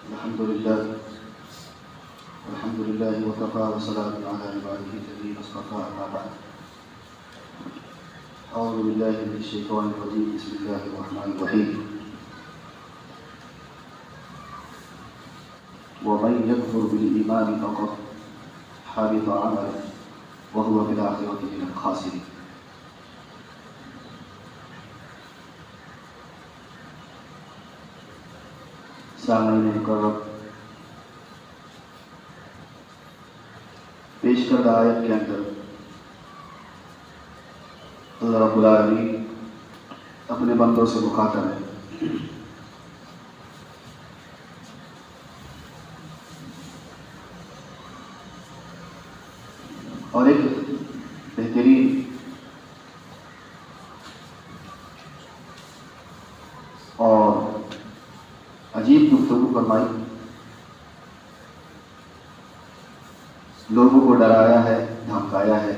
الحمد لله وكفى وسلام على عباده الذين اصطفى أما بعد. أعوذ بالله من الشيطان الرجيم. بسم الله الرحمن الرحيم. ومن يكفر بالإيمان فقد حبط عمله وهو في الآخرة من الخاسرين. سامعین مکرم، پیش کردہ آیت کے اندر اللہ رب العالمین اپنے بندوں سے مخاطب ہے. اور ایک بہترین اور عجیب گفتگو فرمائی، لوگوں کو ڈرایا ہے، دھمکایا ہے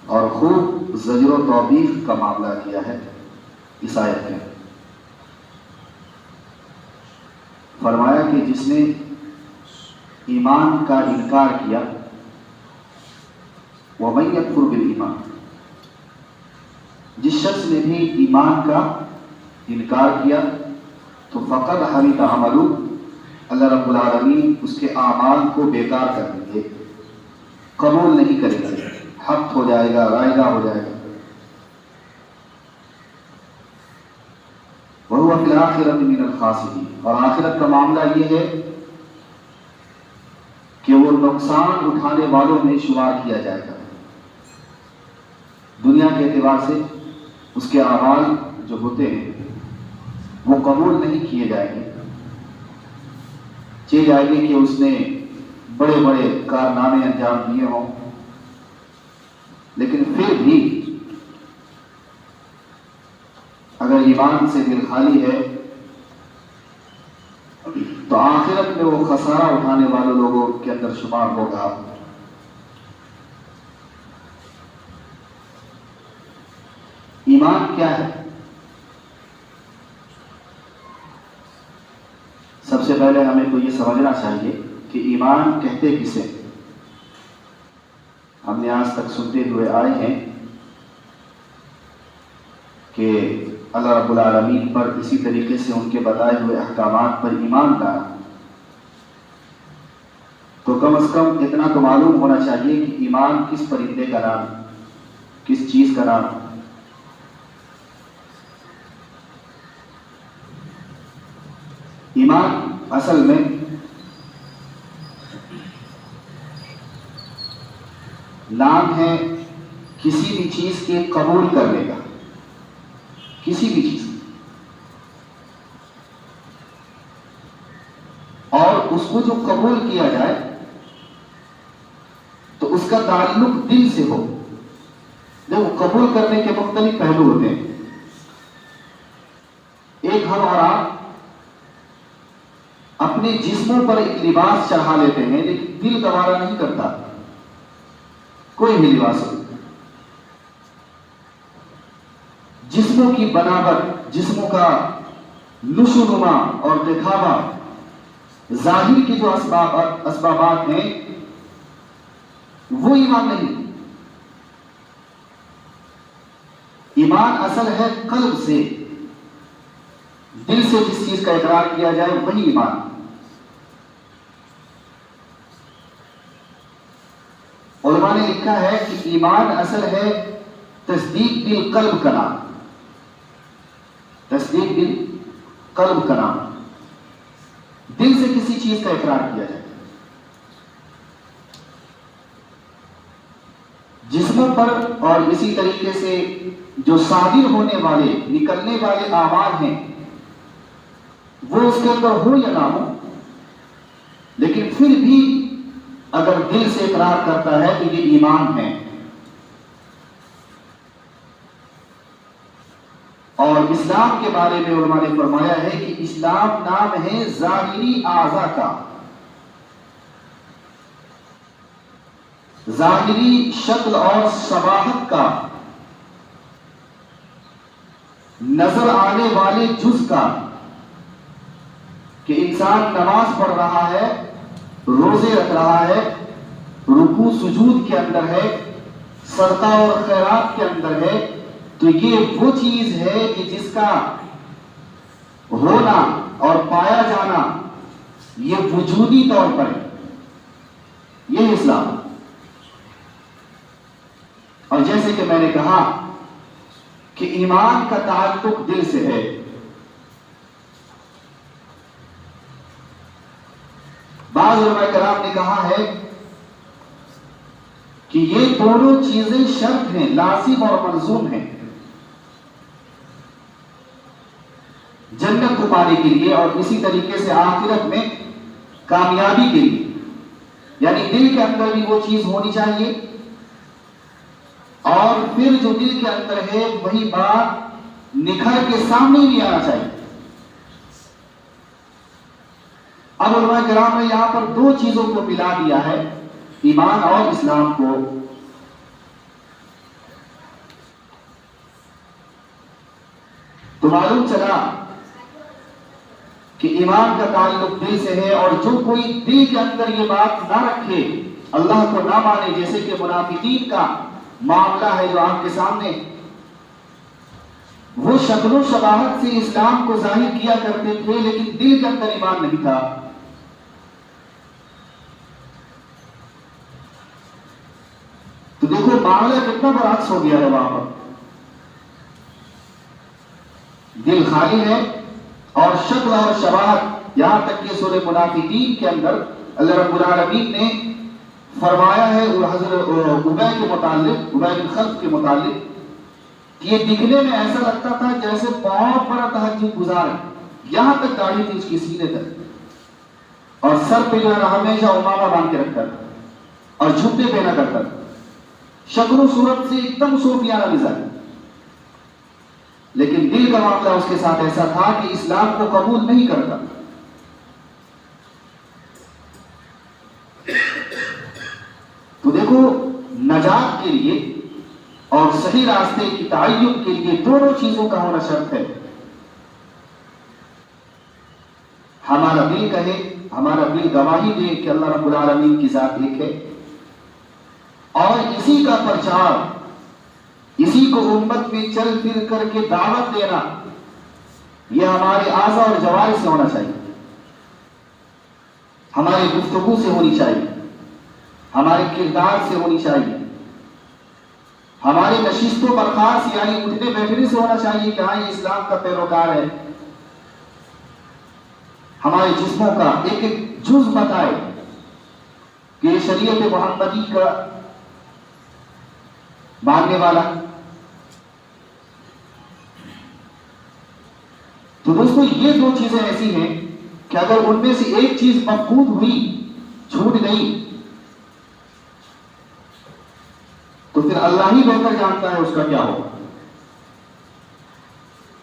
اور خوب زجر و توبیخ کا معاملہ کیا ہے. اس آیت میں فرمایا کہ جس نے ایمان کا انکار کیا، وَمَن يَكْفُرْ بِالْإِيمَانِ، جس شخص نے بھی ایمان کا انکار کیا تو فقط حبط عملہ، اللہ رب العالمین اس کے اعمال کو بیکار کر دیں گے، قبول نہیں کرے گا، حبط ہو جائے گا، رائگاں ہو جائے گا. وَهُوَ فِي الْآخِرَةِ مِنَ الْخَاسِرِينَ، اور آخرت کا معاملہ یہ ہے کہ وہ نقصان اٹھانے والوں میں شمار کیا جائے گا. دنیا کے اعتبار سے اس کے اعمال جو ہوتے ہیں وہ قبول نہیں کیے جائیں گے. چاہے جائے گی کہ اس نے بڑے بڑے کارنامے انجام دیے ہوں، لیکن پھر بھی اگر ایمان سے دل خالی ہے تو آخرت میں وہ خسارہ اٹھانے والے لوگوں کے اندر شمار ہوگا. ایمان کیا ہے؟ سب سے پہلے ہمیں تو یہ سمجھنا چاہیے کہ ایمان کہتے کسے. ہم نے آج تک سنتے ہوئے آئے ہیں کہ اللہ رب العالمین پر اسی طریقے سے ان کے بتائے ہوئے احکامات پر ایمان لانا. تو کم از کم اتنا تو معلوم ہونا چاہیے کہ ایمان کس پرندے کا نام، کس چیز کا نام. ایمان اصل میں نام ہے کسی بھی چیز کے قبول کرنے کا، کسی بھی چیز، اور اس کو جو قبول کیا جائے تو اس کا تعلق دل سے ہو. دیکھو، قبول کرنے کے مختلف پہلو ہوتے ہیں. ایک ہم اور آپ اپنے جسموں پر ایک لباس چڑھا لیتے ہیں لیکن دل گوارا نہیں کرتا کوئی بھی لباس ہو. جسموں کی بناوٹ، جسموں کا نشو و نما اور دکھاوا، ظاہر کی جو اسبابات ہیں وہ ایمان نہیں. ایمان اصل ہے قلب سے، دل سے جس چیز کا اقرار کیا جائے وہی ایمان. علماء نے لکھا ہے کہ ایمان اصل ہے تصدیق بالقلب کا نام. تصدیق بالقلب کا نام، دل سے کسی چیز کا اقرار کیا جائے. جسموں پر اور اسی طریقے سے جو صادر ہونے والے، نکلنے والے اعمال ہیں وہ اس کے اندر ہو یا نہ ہو، لیکن پھر بھی اگر دل سے اقرار کرتا ہے تو یہ ایمان ہے. اور اسلام کے بارے میں علماء نے فرمایا ہے کہ اسلام نام ہے ظاہری اعضاء کا، ظاہری شکل اور شباہت کا، نظر آنے والے جز کا، انسان نماز پڑھ رہا ہے، روزے رکھ رہا ہے، رکوع سجود کے اندر ہے، صدقہ اور خیرات کے اندر ہے، تو یہ وہ چیز ہے کہ جس کا ہونا اور پایا جانا یہ وجودی طور پر ہے، یہ اسلام۔ اور جیسے کہ میں نے کہا کہ ایمان کا تعلق دل سے ہے۔ بعض علماء کرام نے کہا ہے کہ یہ دونوں چیزیں شرط ہیں، لازم اور ملزوم ہیں جنت کو پانے کے لیے، اور اسی طریقے سے آخرت میں کامیابی کے لیے۔ یعنی دل کے اندر بھی وہ چیز ہونی چاہیے، اور پھر جو دل کے اندر ہے وہی بات نکھر کے سامنے بھی آنا چاہیے۔ اب علماء کرام نے یہاں پر دو چیزوں کو ملا دیا ہے، ایمان اور اسلام کو۔ تو معلوم چلا کہ ایمان کا تعلق دل سے ہے، اور جو کوئی دل کے اندر یہ بات نہ رکھے، اللہ کو نہ مانے، جیسے کہ منافقین کا معاملہ ہے جو آپ کے سامنے، وہ شکل و شباہت سے اسلام کو ظاہر کیا کرتے تھے لیکن دل کے اندر ایمان نہیں تھا۔ تو دیکھو معاملہ کتنا برعکس ہو گیا ہے، وہاں پر دل خالی ہے اور شکل اور شباہت، یہاں تک کہ سورہ منافقین کے اندر اللہ رب العالمین نے فرمایا ہے حضرت ابی کے متعلق، ابی بن خلف کے متعلق، کہ یہ دکھنے میں ایسا لگتا تھا جیسے بہت بڑا تہجد گزار ہے، یہاں تک داڑھی تھی اس کی سینے تک، اور سر پہ جو ہے ہمیشہ امامہ باندھ کے رکھتا تھا اور جھبے پہنا کرتا تھا، شکل و صورت سے ایک دم صوفیانہ مزاج، لیکن دل کا معاملہ اس کے ساتھ ایسا تھا کہ اسلام کو قبول نہیں کرتا۔ تو دیکھو نجات کے لیے اور صحیح راستے کی تعین کے لیے دونوں چیزوں کا ہونا شرط ہے۔ ہمارا دل کہے، ہمارا دل گواہی دے کہ اللہ رب العالمین کی ذات ایک ہے، اور اسی کا پرچار، اسی کو امت میں چل پھر کر کے دعوت دینا، یہ ہمارے اعضاء اور جوارح سے ہونا چاہیے، ہماری گفتگو سے ہونی چاہیے، ہمارے کردار سے ہونی چاہیے، ہمارے نشست و برخاست یعنی اٹھنے بیٹھنے سے ہونا چاہیے کہ ہاں یہ اسلام کا پیروکار ہے۔ ہمارے جسموں کا ایک ایک جز بتائے کہ یہ شریعت محمدی کا ماننے والا۔ تو دوستو یہ دو چیزیں ایسی ہیں کہ اگر ان میں سے ایک چیز مفقود ہوئی، چھوٹ گئی، تو پھر اللہ ہی بہتر جانتا ہے اس کا کیا ہوگا،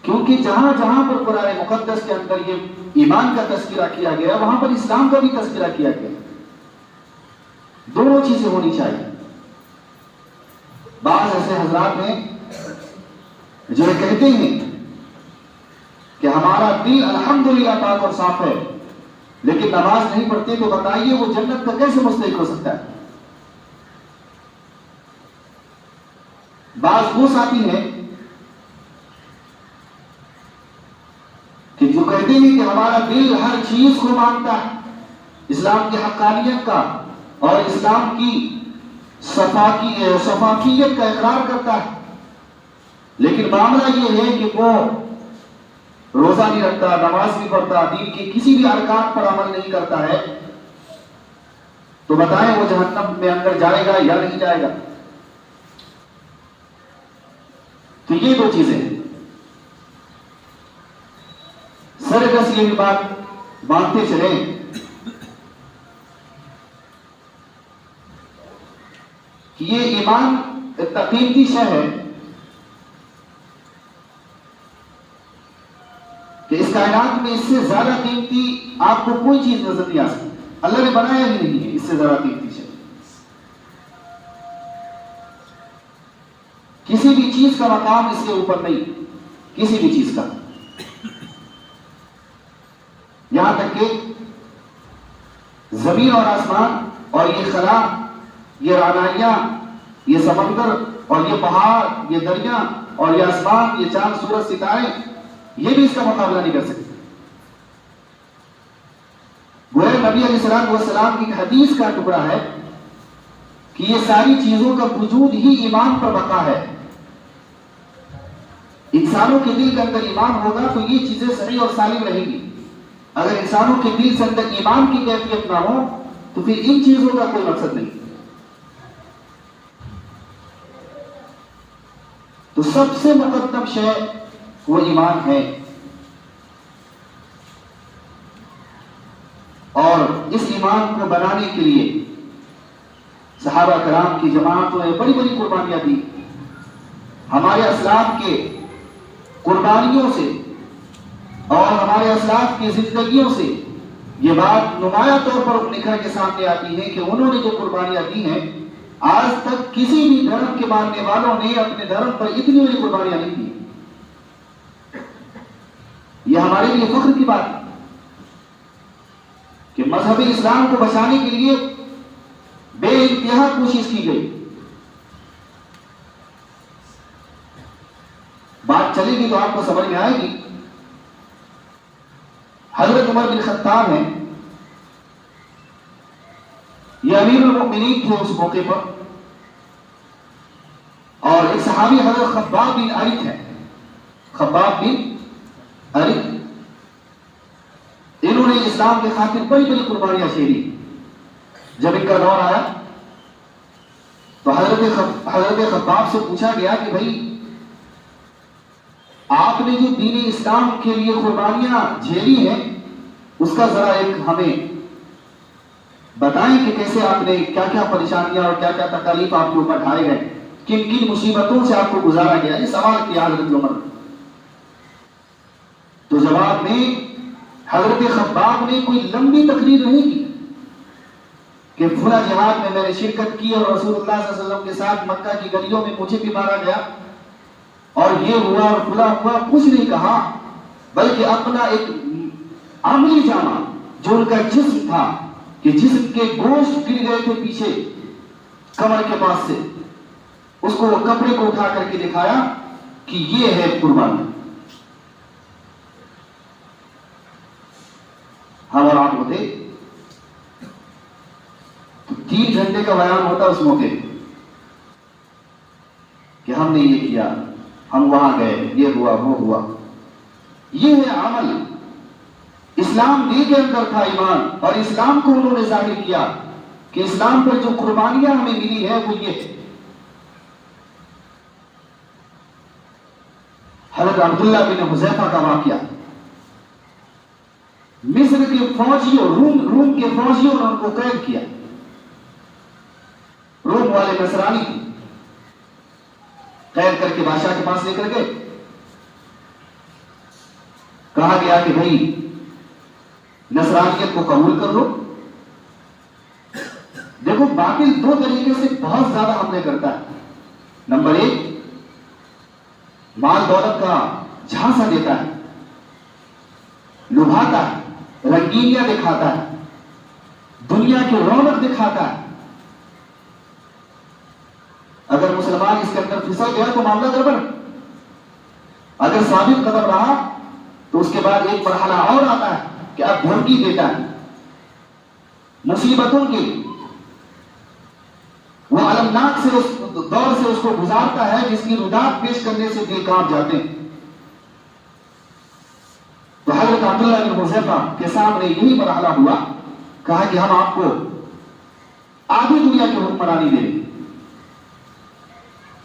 کیونکہ جہاں جہاں پر قرآن مقدس کے اندر یہ ایمان کا تذکرہ کیا گیا وہاں پر اسلام کا بھی تذکرہ کیا گیا۔ دونوں چیزیں ہونی چاہیے۔ بعض ایسے حضرات ہیں جو کہتے ہیں کہ ہمارا دل الحمدللہ پاک اور صاف ہے لیکن نماز نہیں پڑھتے، تو بتائیے وہ جنت کا کیسے مستحق ہو سکتا ہے؟ بعض وہ ساتھی ہیں کہ جو کہتے ہیں کہ ہمارا دل ہر چیز کو مانتا ہے، اسلام کی حقانیت کا اور اسلام کی شفافیت کا اقرار کرتا ہے، لیکن معاملہ یہ ہے کہ وہ روزہ نہیں رکھتا، نماز نہیں پڑھتا، دین کے کسی بھی ارکان پر عمل نہیں کرتا ہے، تو بتائیں وہ جہنم میں اندر جائے گا یا نہیں جائے گا؟ تو یہ دو چیزیں ہیں۔ سرکس یہ بھی بات مانتے چلیں کہ یہ ایمان اتنا قیمتی شے ہے کہ اس کائنات میں اس سے زیادہ قیمتی آپ کو کوئی چیز نظر نہیں آ سکتی، اللہ نے بنایا ہی نہیں ہے اس سے زیادہ قیمتی شے۔ کسی بھی چیز کا مقام اس کے اوپر نہیں، کسی بھی چیز کا۔ یہاں تک کہ زمین اور آسمان اور یہ خلا، یہ رعنائیاں، یہ سمندر اور یہ پہاڑ، یہ دریا اور یہ آسمان، یہ چاند سورج ستارے، یہ بھی اس کا مقابلہ نہیں کر سکتے۔ گویا نبی علیہ السلام کی ایک حدیث کا ٹکڑا ہے کہ یہ ساری چیزوں کا وجود ہی ایمان پر بقا ہے۔ انسانوں کے دل کے اندر ایمان ہوگا تو یہ چیزیں صحیح اور سالم رہیں گی۔ اگر انسانوں کے دل سے اندر ایمان کی کیفیت نہ ہو تو پھر ان چیزوں کا کوئی مقصد نہیں۔ تو سب سے مقدم شے وہ ایمان ہے، اور اس ایمان کو بنانے کے لیے صحابہ کرام کی جماعتوں نے بڑی بڑی قربانیاں دی۔ ہمارے اسلاف کے قربانیوں سے اور ہمارے اسلاف کی زندگیوں سے یہ بات نمایاں طور پر نکھر کے سامنے آتی ہے کہ انہوں نے جو قربانیاں دی ہیں، آج تک کسی بھی دھرم کے ماننے والوں نے اپنے دھرم پر اتنی بڑی قربانیاں نہیں دی۔ یہ ہمارے لیے فخر کی بات ہے کہ مذہب اسلام کو بچانے کے لیے بے انتہا کوشش کی گئی۔ بات چلے گی تو آپ کو سمجھ میں آئے گی۔ حضرت عمر بن خطاب ہیں، یہ امیر المؤمنین تھے اس موقع پر، اور ایک صحابی حضرت خباب بن ارت ہے، خباب بن ارت، انہوں نے اسلام کے خاطر بڑی بڑی قربانیاں شیری۔ جب ان کا دور آیا تو حضرت خباب سے پوچھا گیا کہ بھائی آپ نے جو دین اسلام کے لیے قربانیاں جھیلی ہیں اس کا ذرا ایک ہمیں بتائیں کہ کیسے آپ نے کیا کیا پریشانیاں اور کیا کیا تکالیف آپ کے اوپر ڈھائے گئے، کن کن مصیبتوں سے آپ کو گزارا گیا۔ یہ سوال کیا حضرت عمر، تو جواب میں حضرت خباب نے کوئی لمبی تقریر نہیں کی کہ فلاں جہاد میں میں نے شرکت کی اور رسول اللہ صلی اللہ علیہ وسلم کے ساتھ مکہ کی گلیوں میں مجھے بھی مارا گیا اور یہ ہوا اور فلاں ہوا، کچھ نہیں کہا، بلکہ اپنا ایک عملی جامہ جو ان کا جسم تھا، کہ جسم کے گوشت گر گئے تھے پیچھے کمر کے پاس سے، اس کو وہ کپڑے کو اٹھا کر کے دکھایا کہ یہ ہے قربانی۔ ہم اور آپ ہوتے تو 3 گھنٹے کا بیان ہوتا اس موقع کہ ہم نے یہ کیا، ہم وہاں گئے، یہ ہوا وہ ہوا۔ یہ ہے عمل۔ اسلام دل کے اندر تھا ایمان، اور اسلام کو انہوں نے ظاہر کیا کہ اسلام پر جو قربانیاں ہمیں ملی ہے وہ یہ ہے۔ حضرت عبداللہ بن حذیفہ کا واقعہ، مصر کے فوجیوں، روم کے فوجیوں نے ان کو قید کیا، روم والے نصرانی تھے، قید کر کے بادشاہ کے پاس لے کر گئے، کہا گیا کہ بھائی نصرانیت کو قبول کر لو۔ دیکھو باطل 2 طریقے سے بہت زیادہ حملے کرتا ہے۔ نمبر 1، مال دولت کا جھانسا دیتا ہے، لبھاتا ہے، رنگینیاں دکھاتا ہے، دنیا کی رونق دکھاتا ہے۔ اگر مسلمان اس کے اندر پھسل گیا تو معاملہ گڑبڑ، اگر ثابت قدم رہا تو اس کے بعد ایک مرحلہ اور آتا ہے کہ اب دھمکی دیتا ہے مصیبتوں کے، وہ المناک سے اس دور سے اس کو گزارتا ہے جس کی رداعت پیش کرنے سے دل کانپ جاتے ہیں۔ تو حضرت عبداللہ بن حذیفہ کے سامنے یہی مرحلہ ہوا، کہا کہ ہم آپ کو آدھی دنیا کی حکمرانی دیں،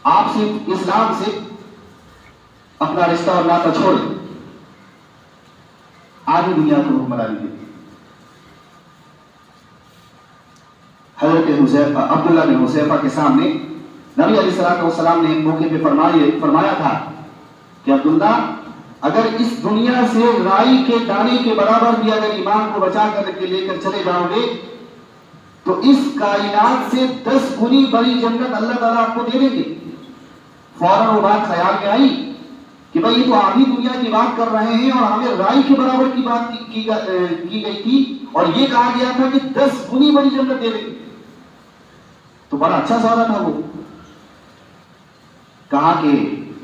آپ صرف اسلام سے اپنا رشتہ اور ناطہ چھوڑ دیں، آدھی دنیا کو حکمرانی دیں۔ حضرت حذیفہ، عبداللہ بن حذیفہ کے سامنے نبی علیہ السلام نے ایک موقع پہ فرمایا تھا کہ عبداللہ، اگر اس دنیا سے رائی کے دانے کے برابر بھی اگر ایمان کو بچا کر کے لے کر چلے جاؤ گے تو اس کائنات سے 10 گنی بڑی جنت اللہ تعالیٰ آپ کو دے دیں گے۔ فوراً وہ بات خیال میں آئی کہ بھائی یہ تو آدھی دنیا کی بات کر رہے ہیں اور ہمیں رائی کے برابر کی بات کی گئی تھی اور یہ کہا گیا تھا کہ 10 گنی بڑی جنت دے دیں گے. تو بڑا اچھا سوال تھا وہ. کہا کہ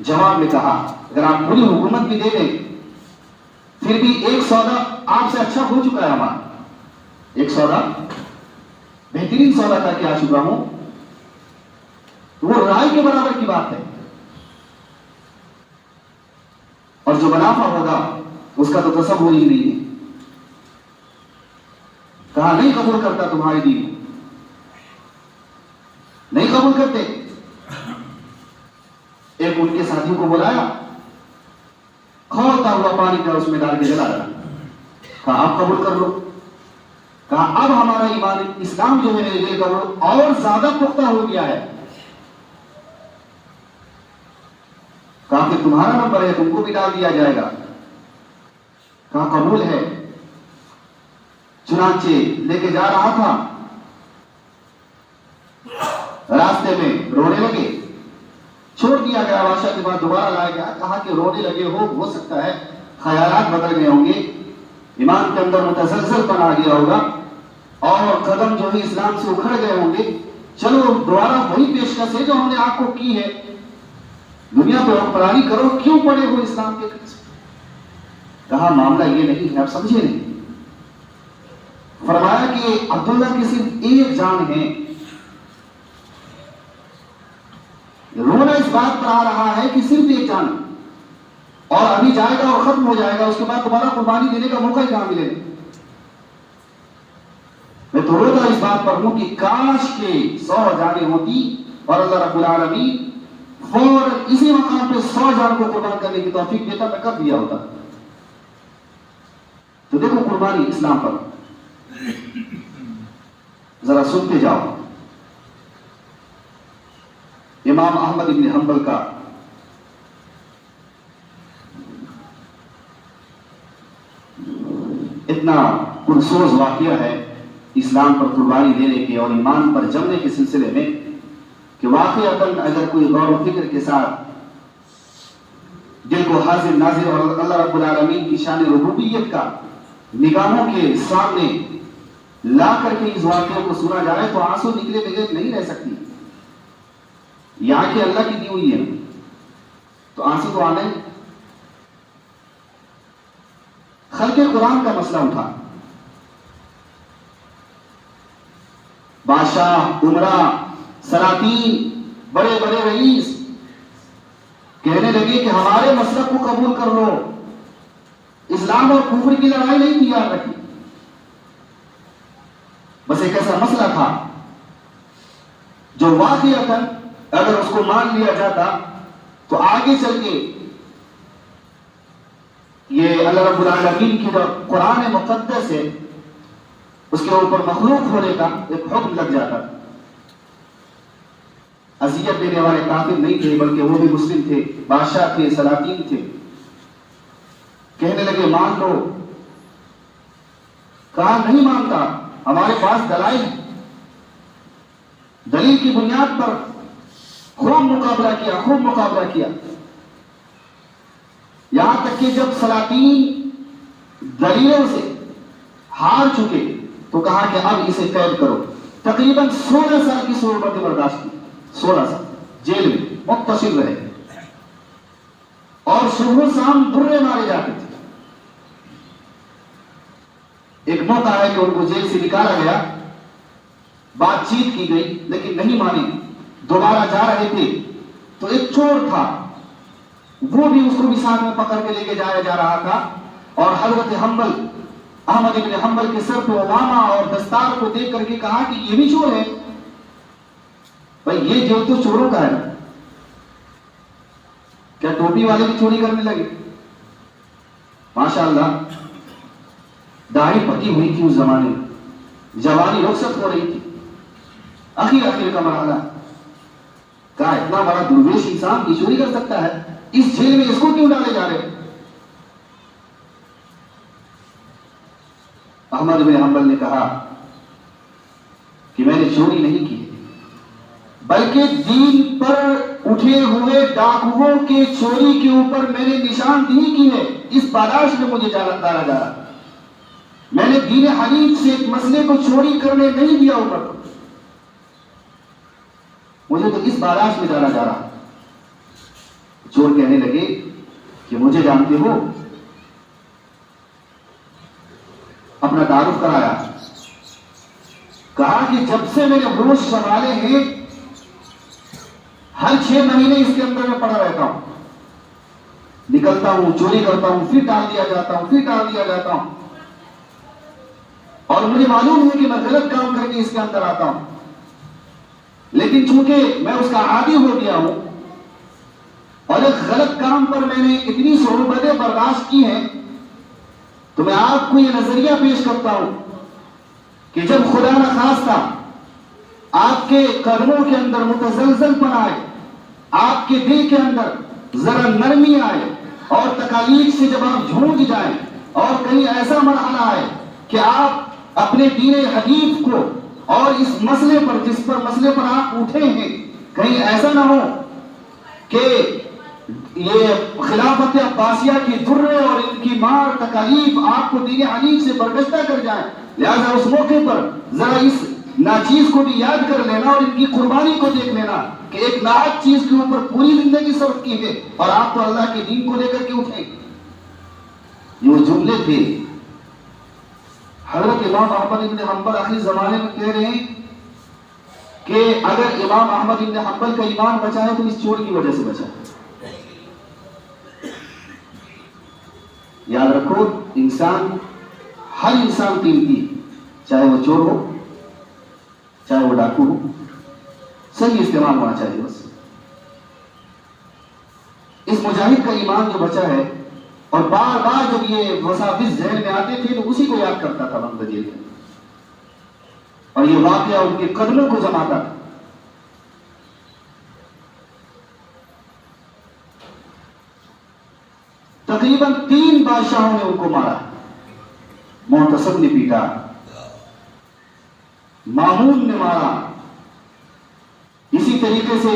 جواب میں کہا اگر آپ پوری حکومت بھی دے دیں پھر بھی ایک سودا آپ سے اچھا ہو چکا ہے ہمارا. ایک سودا بہترین سودا کر کے آ چکا ہوں. وہ رائی کے برابر کی بات ہے اور جو منافع ہوگا اس کا تو تصور ہی نہیں ہے. کہا نہیں قبول کرتا تمہاری دین, نہیں قبول کرتے. ایک ان کے ساتھیوں کو بلایا, کھولتا ہوا پانی کا اس میں ڈال کے جلا رہا. کہا آپ قبول کر لو. کہا اب ہمارا ایمان اسلام جو ہے میرے دل کا وہ اور زیادہ پختہ ہو گیا ہے. کہا کہ تمہارا نمبر ہے, تم کو بھی ڈال دیا جائے گا. کہا قبول ہے. چنانچہ لے کے جا رہا تھا, راستے میں رونے لگے. چھوڑ دیا گیا, بادشاہ کے بعد دوبارہ لایا گیا. کہا کہ رونے لگے ہو سکتا ہے خیالات بدل گئے ہوں گے, ایمان کے اندر متزلزل پن آ گیا ہوگا اور قدم جو ہے اسلام سے اکھڑ گئے ہوں گے. چلو دوبارہ وہی پیشکش ہے جو ہم نے آپ کو کی ہے, دنیا پہ حکمرانی کرو, کیوں پڑے ہو اسلام کے قریب. کہا معاملہ یہ نہیں ہے, آپ سمجھے نہیں. فرمایا کہ عبداللہ کی صرف ایک جان ہے. رونا اس بات پر آ رہا ہے کہ صرف ایک جان اور ابھی جائے گا اور ختم ہو جائے گا, اس کے بعد دوبارہ قربانی دینے کا موقع ہی کہاں ملے گا. میں تو روتا اس بات پر ہوں کہ کاش کے 100 جانیں ہوتی اور اللہ رب العالمین فوراً اسی مقام پہ 100 جان کو قربان کرنے کی توفیق دیتا, میں کب دیا ہوتا. تو دیکھو قربانی اسلام پر ذرا سنتے جاؤ. امام احمد بن حنبل کا اتنا پرسوز واقعہ ہے اسلام پر قربانی دینے کے اور ایمان پر جمنے کے سلسلے میں کہ واقعتاً اگر کوئی غور و فکر کے ساتھ دل کو حاضر ناظر اور اللہ رب العالمین کی شان ربوبیت کا نگاہوں کے سامنے لا کر کے اس واقعے کو سنا جائے تو آنسو نکلے بغیر نہیں رہ سکتی. یہ آنکھیں اللہ کی دی ہوئی ہے تو آنسو تو آنے. خلق قرآن کا مسئلہ اٹھا. بادشاہ, عمرا, سلاطین, بڑے بڑے رئیس کہنے لگے کہ ہمارے مسلک کو قبول کر لو, اسلام اور کفر کی لڑائی نہیں تیار رکھی. بس ایک ایسا مسئلہ تھا جو واقعتاً اگر اس کو مان لیا جاتا تو آگے چل کے یہ اللہ رب العالمین کی جو قرآن مقدس ہے اس کے اوپر مخلوق ہونے کا ایک حکم لگ جاتا. اذیت دینے والے کافر نہیں تھے بلکہ وہ بھی مسلم تھے, بادشاہ تھے, سلاطین تھے. کہنے لگے مان لو. کہا نہیں مانتا, ہمارے پاس دلائل ہیں. دلیل کی بنیاد پر خوب مقابلہ کیا. یہاں تک کہ جب سلاطین دلیلوں سے ہار چکے تو کہا کہ اب اسے قید کرو. تقریباً 16 سال کی صحبت برداشت کی. 16 سال جیل میں متصل رہے اور صبح شام درے مارے جاتے تھے. ایک موقع ہے کہ ان کو جیل سے نکالا گیا, بات چیت کی گئی لیکن نہیں مانی. دوبارہ جا رہے تھے تو ایک چور تھا, وہ بھی اس کو بھی ساتھ میں پکڑ کے لے کے جایا جا رہا تھا اور حضرت احمد بن حنبل کے سر پہ امامہ اور دستار کو دیکھ کر کے کہا کہ یہ بھی چور ہے. بھائی یہ جو تو چوروں کا ہے نا, کیا ٹوپی والے بھی چوری کرنے لگے؟ ماشاءاللہ داڑھی پکی ہوئی تھی اس زمانے میں, جوانی رخصت ہو رہی تھی, آخر کا مرحلہ. کہا اتنا بڑا درویش انسان کی چوری کر سکتا ہے, اس جیل میں اس کو کیوں ڈالے جا رہے؟ احمد بن حنبل نے کہا کہ میں نے چوری نہیں کی, بلکہ دین پر اٹھے ہوئے ڈاکوؤں کے چوری کے اوپر میں نے نشاندہی کی ہے. اس پاداش میں مجھے ڈالا جا رہا. میں نے دین حنیف سے ایک مسئلے کو چوری کرنے نہیں دیا اوپر, مجھے تو اس پاداش میں ڈالا جا رہا. چور کہنے لگے کہ مجھے جانتے ہو؟ اپنا تعارف کرایا. کہا کہ جب سے میں نے ہوش سنبھالے ہیں ہر 6 مہینے اس کے اندر میں پڑا رہتا ہوں, نکلتا ہوں, چوری کرتا ہوں, پھر ڈال دیا جاتا ہوں, پھر ڈال دیا جاتا ہوں, اور مجھے معلوم ہے کہ میں غلط کام کر کے اس کے اندر آتا ہوں, لیکن چونکہ میں اس کا عادی ہو گیا ہوں اور ایک غلط کام پر میں نے اتنی صعوبتیں برداشت کی ہیں, تو میں آپ کو یہ نظریہ پیش کرتا ہوں کہ جب خدا نخواستہ آپ کے قدموں کے اندر متزلزل پن آئے, آپ کے دل کے اندر ذرا نرمی آئے, اور تکالیف سے جب آپ جھونج جائیں, اور کہیں ایسا مرحلہ آئے کہ آپ اپنے دین حنیف کو اور اس مسئلے پر, جس پر مسئلے پر آپ اٹھے ہیں, کہیں ایسا نہ ہو کہ یہ خلافت عباسیہ کی درے اور ان کی مار تکالیف آپ کو دین حنیف سے برگشتہ کر جائیں. لہذا اس موقع پر ذرا اس ناچیز کو بھی یاد کر لینا اور ان کی قربانی کو دیکھ لینا کہ ایک ناحق چیز کے اوپر پوری زندگی صرف کی ہے, اور آپ تو اللہ کے دین کو لے کر کے اٹھے. یہ جملے تھے. حضرت امام احمد بن حنبل آخری زمانے میں کہہ رہے ہیں کہ اگر امام احمد بن حنبل کا ایمان بچا ہے تو اس چور کی وجہ سے بچا ہے. یاد رکھو, انسان, ہر انسان قیمتی, چاہے وہ چور ہو, چاہے وہ ڈاکو ہو, صحیح استعمال ہونا چاہیے بس. اس مجاہد کا ایمان جو بچا ہے, اور بار بار جب یہ وساوس ذہن میں آتے تھے تو اسی کو یاد کرتا تھا بند جیل میں, اور یہ واقعہ ان کے قدموں کو جماتا تھا. تقریباً 3 بادشاہوں نے ان کو مارا. معتصم نے پیٹا, مامون نے مارا, اسی طریقے سے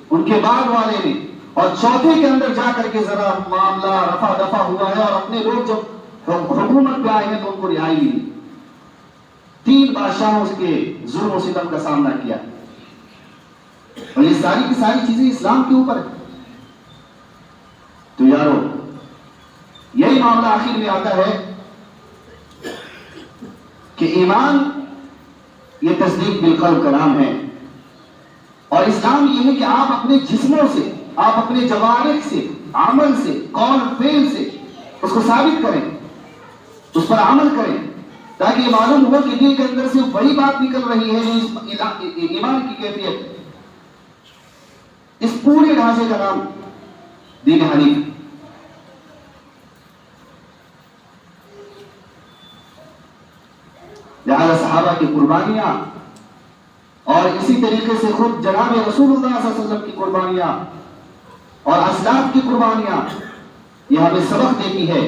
ان کے بعد والے نے, اور چوتھے کے اندر جا کر کے ذرا معاملہ رفع دفع ہوا ہے, اور اپنے لوگ جب حکومت پہ آئے ہیں تو ان کو رہائی ملی. 3 بادشاہوں کے ظلم و ستم کا سامنا کیا, اور یہ ساری کی ساری چیزیں اسلام کے اوپر ہے. تو یارو, یہی معاملہ آخر میں آتا ہے کہ ایمان یہ تصدیق بالقلب کا نام ہے, اور اسلام یہ ہے کہ آپ اپنے جسموں سے, آپ اپنے جوارح سے, عمل سے, قول فعل سے اس کو ثابت کریں, اس پر عمل کریں, تاکہ یہ معلوم ہو کہ دل کے اندر سے وہی بات نکل رہی ہے جو ایمان کی کیفیت ہے. اس پورے ڈھانچے کا نام دین حنیف. لہذا صحابہ کی قربانیاں اور اسی طریقے سے خود جناب رسول اللہ صلی اللہ علیہ وسلم کی قربانیاں اور اسلاف کی قربانیاں یہ ہمیں سبق دیتی ہے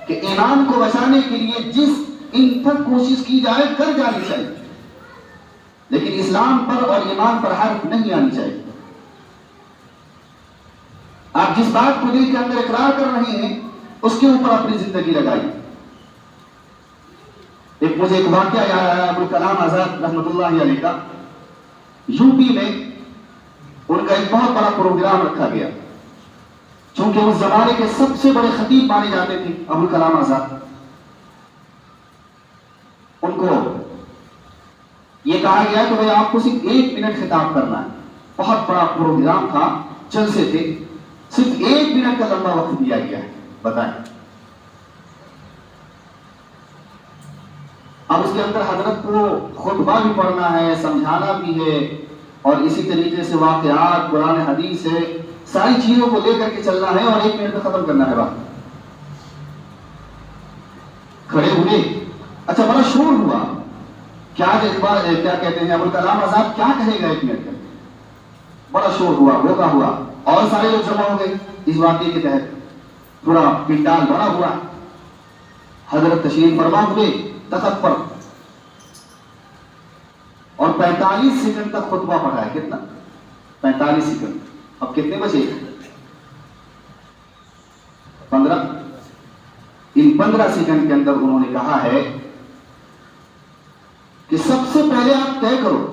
کہ ایمان کو بچانے کے لیے جس ان تک کوشش کی جائے کر جانی چاہیے, لیکن اسلام پر اور ایمان پر حرف نہیں آنی چاہیے. آپ جس بات کو دل کے اندر اقرار کر رہے ہیں اس کے اوپر اپنی زندگی لگائیے. مجھے ایک واقعہ یاد آیا, ابوالکلام آزاد رحمۃ اللہ علیہ کا. یو پی میں ان کا ایک بہت بڑا پروگرام رکھا گیا, چونکہ اس زمانے کے سب سے بڑے خطیب مانے جاتے تھے ابوالکلام آزاد. ان کو یہ کہا گیا کہ بھائی آپ کو صرف 1 منٹ خطاب کرنا ہے. بہت بڑا پروگرام تھا, جلسے تھے, صرف 1 منٹ کا لمبا وقت دیا گیا ہے. بتائیں, اب اس کے اندر حضرت کو خطبہ بھی پڑھنا ہے, سمجھانا بھی ہے, اور اسی طریقے سے واقعات, قرآن حدیث ہے, ساری چیزوں کو لے کر کے چلنا ہے, اور 1 منٹ میں ختم کرنا ہے بات. کھڑے ہوئے, اچھا بڑا شور ہوا, کیا کیا کہتے ہیں ابوالکلام آزاد کیا کہے گا 1 منٹ میں. بڑا شور ہوا, روکا ہوا, اور سارے لوگ جمع ہو گئے اس واقعے کے تحت. پورا پنڈال بڑا ہوا, حضرت تشریف فرما ہوئے تخت پر, اور 45 سیکنڈ تک خطبہ پڑھا ہے. کتنا 45 سیکنڈ. اب کتنے بچے؟ 15. ان 15 سیکنڈ کے اندر انہوں نے کہا ہے کہ سب سے پہلے آپ طے کرو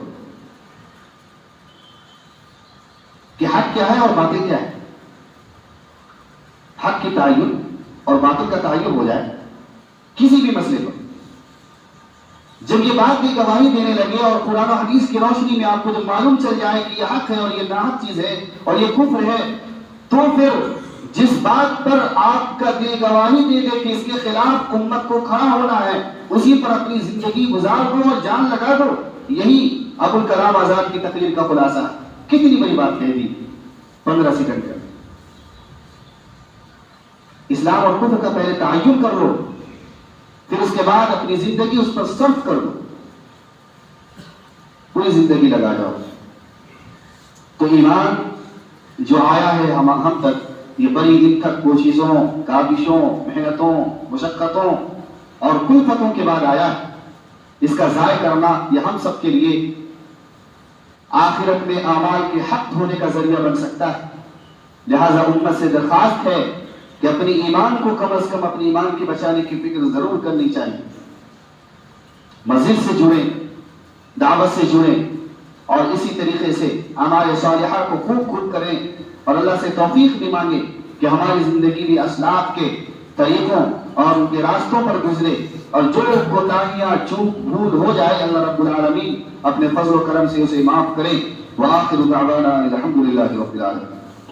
کہ حق کیا ہے اور باطل کیا ہے. حق کی تعین اور باطل کا تعین ہو جائے کسی بھی مسئلے پر. جب یہ بات بھی گواہی دینے لگے اور قرآن و حدیث کی روشنی میں آپ کو جب معلوم چل جائے کہ یہ حق ہے اور یہ ناحق چیز ہے اور یہ کفر ہے، تو پھر جس بات پر آپ کا دل گواہی دے دے کہ اس کے خلاف امت کو کھڑا ہونا ہے، اسی پر اپنی زندگی گزار دو اور جان لگا دو. یہی ابوالکلام آزاد کی تقریر کا خلاصہ. کتنی بڑی بات کہہ دی 15 سیکنڈ کا. اسلام اور کفر کا پہلے تعین کر لو، پھر اس کے بعد اپنی زندگی اس پر صرف کر دو، پوری زندگی لگا جاؤ. تو ایمان جو آیا ہے ہم تک، یہ بڑی دن تک کوششوں، کاوشوں، محنتوں، مشقتوں اور کلفتوں کے بعد آیا ہے. اس کا ضائع کرنا یہ ہم سب کے لیے آخرت میں اعمال کے حق ہونے کا ذریعہ بن سکتا ہے. لہذا امت سے درخواست ہے کہ اپنی ایمان کو کم از کم اپنی ایمان کے بچانے کی فکر ضرور کرنی چاہیے. مسجد سے جڑیں، دعوت سے جڑیں اور اسی طریقے سے اعمال صالحہ کو خوب کریں اور اللہ سے توفیق بھی مانگیں کہ ہماری زندگی بھی اسلاف کے طریقوں اور ان کے راستوں پر گزرے، اور جو کوتاہیاں چوک بھول ہو جائے اللہ رب العالمین اپنے فضل و کرم سے اسے معاف کرے. وآخر دعوانا الحمد للہ رب العالمین.